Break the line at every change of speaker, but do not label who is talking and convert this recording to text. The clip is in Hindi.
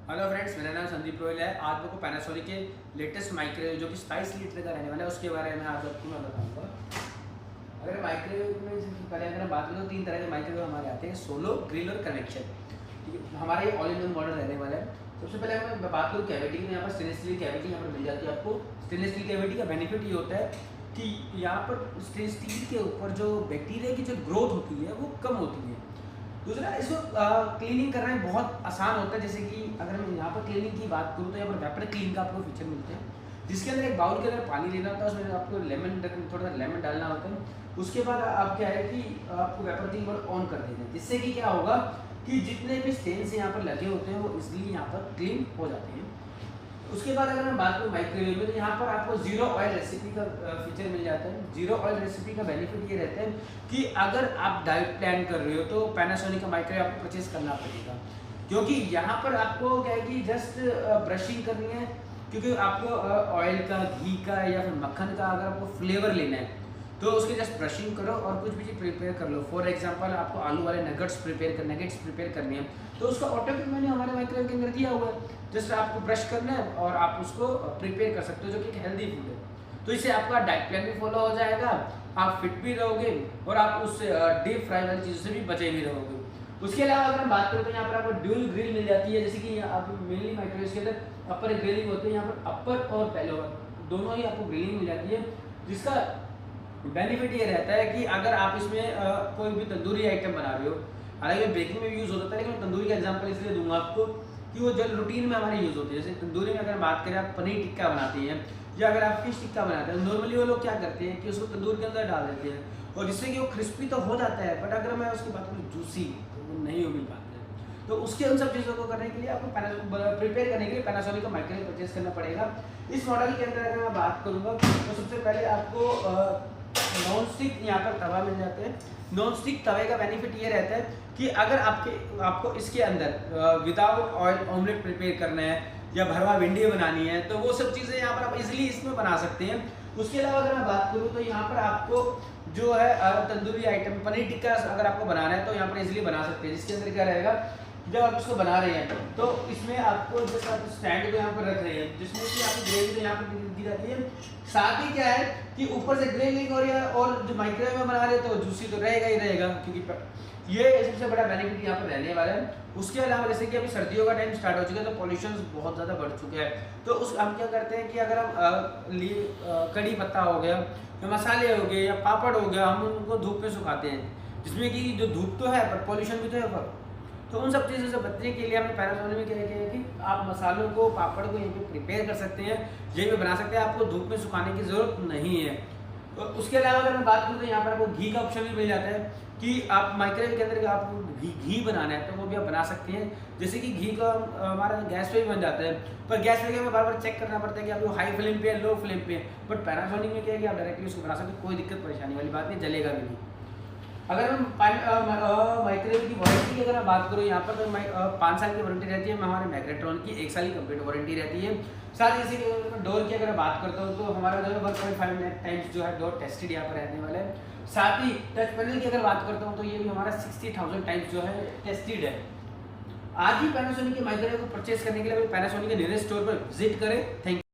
हेलो फ्रेंड्स, मेरा नाम संदीप रोयल है। आज आपको पैनासोनिक के लेटेस्ट माइक्रोवेव जो कि 27 लीटर का रहने वाला है उसके बारे में आज आपको मैं बताऊंगा। अगर माइक्रोवेव में पहले अगर बात करें तो 3 तरह के माइक्रोवेव हमारे आते हैं, सोलो, ग्रिल और कनेक्शन। ठीक है, हमारा ये ऑल इन वन मॉडल रहने वाला है। सबसे पहले अगर मैं बात करूँ कैविटी की, यहाँ पर स्टेनलेस स्टील कैविटी यहाँ पर मिल जाती है आपको। स्टेनलेस स्टील कैविटी का बेनिफिट ये होता है कि यहाँ पर स्टेनलेस स्टील के ऊपर जो बैक्टीरिया की जो ग्रोथ होती है वो कम होती है। दूसरा, इसको क्लीनिंग करना बहुत आसान होता है। जैसे कि अगर मैं यहाँ पर क्लीनिंग की बात करूँ तो यहाँ पर वेपर क्लीन का आपको फीचर मिलते हैं, जिसके अंदर एक बाउल के अंदर पानी लेना होता है, उसमें आपको थोड़ा सा लेमन डालना होता है। उसके बाद आप क्या है कि आपको वेपर क्लीन मोड ऑन कर देना है, जिससे कि क्या होगा कि जितने भी स्टेन्स यहाँ पर लगे होते हैं वो इसलिए यहाँ पर क्लीन हो जाते हैं। उसके बाद अगर मैं बात करूँ माइक्रोवेव में, तो यहाँ पर आपको जीरो ऑयल रेसिपी का फीचर मिल जाता है। जीरो ऑयल रेसिपी का बेनिफिट ये रहता है कि अगर आप डाइट प्लान कर रहे हो तो पैनासोनिक का माइक्रोवेव आपको परचेज करना पड़ेगा, क्योंकि यहाँ पर आपको क्या है कि जस्ट ब्रशिंग करनी है। क्योंकि आपको ऑयल का, घी का या फिर मक्खन का अगर आपको फ्लेवर लेना है तो उसकी जस्ट ब्रशिंग करो और कुछ भी चीज़ प्रिपेयर कर लो। फॉर एग्जांपल आपको आलू वाले नगेट्स प्रिपेयर करने हैं तो उसका ऑटोमेटिक मैंने हमारे माइक्रोवेव के अंदर दिया हुआ है। जस्ट आपको ब्रश करना है और आप उसको प्रिपेयर कर सकते हो, जो कि एक हेल्दी फूड है। तो इससे आपका डाइट प्लान भी फॉलो हो जाएगा, आप फिट भी रहोगे और आप उससे डीप फ्राई वाली चीज़ों से भी बचे भी रहोगे। उसके अलावा अगर हम बात करें तो यहाँ पर आपको ड्यूल ग्रिल मिल जाती है। जैसे कि आप मेनली माइक्रोवेव के अंदर अपर ग्रिलिंग होती है, यहाँ पर अपर और लोअर दोनों ही आपको ग्रिलिंग मिल जाती है, जिसका बेनिफिट ये रहता है कि अगर आप इसमें कोई भी तंदूरी आइटम बना रहे हो, हालांकि बेकिंग में भी यूज़ होता है, लेकिन तंदूरी का एग्जांपल इसलिए दूंगा आपको कि वो जल रूटीन में हमारे यूज़ होती है। जैसे तंदूरी में अगर बात करें, आप पनीर टिक्का बनाती हैं या अगर आप फिश टिक्का बनाते हैं, नॉर्मली वो लोग क्या करते हैं कि उसको तंदूर के अंदर डाल देते हैं और जिससे कि वो क्रिस्पी तो हो जाता है, बट अगर मैं उसकी बात करूँ जूसी तो वो नहीं हो मिल पाता है। तो उसके उन सब चीज़ों को करने के लिए आपको प्रिपेयर करने के लिए पैनासोनिक का माइक्रोवेव परचेज करना पड़ेगा। इस मॉडल के अंदर अगर मैं बात करूँगा तो सबसे पहले आपको नॉन स्टिक यहाँ पर तवा मिल जाते हैं। नॉन स्टिक तवे का बेनिफिट ये रहता है कि अगर आपको इसके अंदर विदाउट ऑयल ऑमलेट प्रिपेयर करना है या भरवा भिंडी बनानी है तो वो सब चीज़ें यहाँ पर आप इजीली इसमें बना सकते हैं। उसके अलावा अगर मैं बात करूँ तो यहाँ पर आपको जो है तंदूरी आइटम पनीर टिक्का अगर आपको बनाना है तो यहाँ पर इजीली बना सकते हैं। जिसके अंदर क्या रहेगा, जब आप इसको बना रहे हैं तो इसमें आपको जैसे आप स्टैंड को यहाँ पर रख रहे हैं, जिसमें कि आपकी ग्रेवी तो यहाँ पर दी जाती है। साथ ही क्या है कि ऊपर से ग्रिलिंग और जो माइक्रोवेव में बना रहे हैं तो जूसी तो रहेगा ही रहेगा, क्योंकि ये सबसे बड़ा बेनिफिट यहाँ पर रहने वाला है। उसके अलावा जैसे कि अभी सर्दियों का टाइम स्टार्ट हो चुका है तो पॉल्यूशन बहुत ज़्यादा बढ़ चुका है, तो उस हम क्या करते हैं कि अगर हम कड़ी पत्ता हो गया या मसाले हो गए या पापड़ हो गया, हम उनको धूप में सुखाते हैं, जिसमें कि जो धूप तो है पर पॉल्यूशन भी तो है। तो उन सब चीज़ों से बचने के लिए हमने पैनासोनिक में क्या किया है कि आप मसालों को, पापड़ को यहीं पे प्रिपेयर कर सकते हैं, यहीं पे बना सकते हैं, आपको धूप में सुखाने की ज़रूरत नहीं है। तो उसके अलावा अगर मैं बात करूँ तो यहाँ पर आपको घी का ऑप्शन भी मिल जाता है कि आप माइक्रोवेव के अंदर आपको घी बनाना है तो वो भी आप बना सकते हैं। जैसे कि घी का हमारा गैस पे भी बन जाता है, पर गैस पे हमें बार बार चेक करना पड़ता है कि आप हाई फ्लेम पे है, लो फ्लेम पे है। बट पैनासोनिक में क्या है कि आप डायरेक्टली उसको बना सकते हैं, कोई दिक्कत परेशानी वाली बात नहीं, जलेगा भी नहीं। अगर हम माइक्रोवेव की वारंटी की अगर मैं बात करूँ यहाँ पर तो 5 साल की वारंटी रहती है। हमारे मैग्नेट्रॉन की 1 साल की कंप्लीट वारंटी रहती है। साथ ही जैसे कि डोर की अगर बात करता हूँ तो हमारा जो है 1.5 टाइम्स जो है डोर टेस्टेड यहाँ पर रहने वाला है। साथ ही टच पैनल की अगर बात करता हूँ तो ये भी हमारा 60,000 टाइम्स जो है टेस्टेड है। आज ही पैनासोनिक के माइक्रोवेव को परचेस करने के लिए पैनासोनिक के नियरेस्ट स्टोर पर विजिट करें। Thank you.